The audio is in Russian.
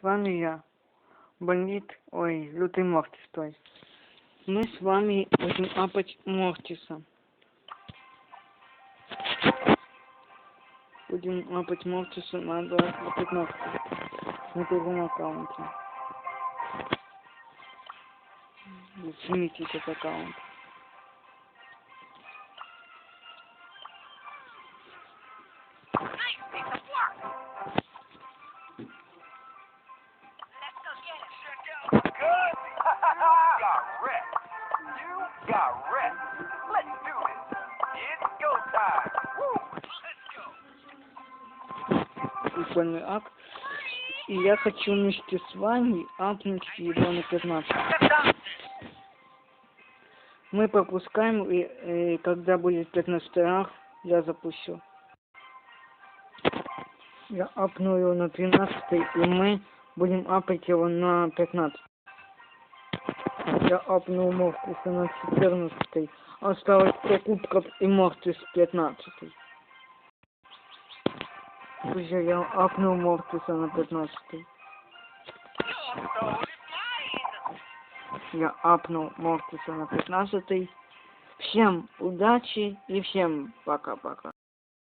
вами я, бандит, ой, лютый Мортис, то есть. Мы с вами будем апать Мортиса. Будем апать Мортиса на 15 на первом аккаунте. Снимите этот аккаунт. Прикольный ак. И я хочу вместе с вами апнуть его на 15. Мы пропускаем, и когда будет 15 раз, я запущу. Я апну его на 13, и мы будем апать его на 15. Я апнул Мортиса на 14. Осталось 5 кубков и Мортис 15. Друзья, я апнул Мортиса на 15. Я апнул Мортиса на 15. Всем удачи и всем пока-пока.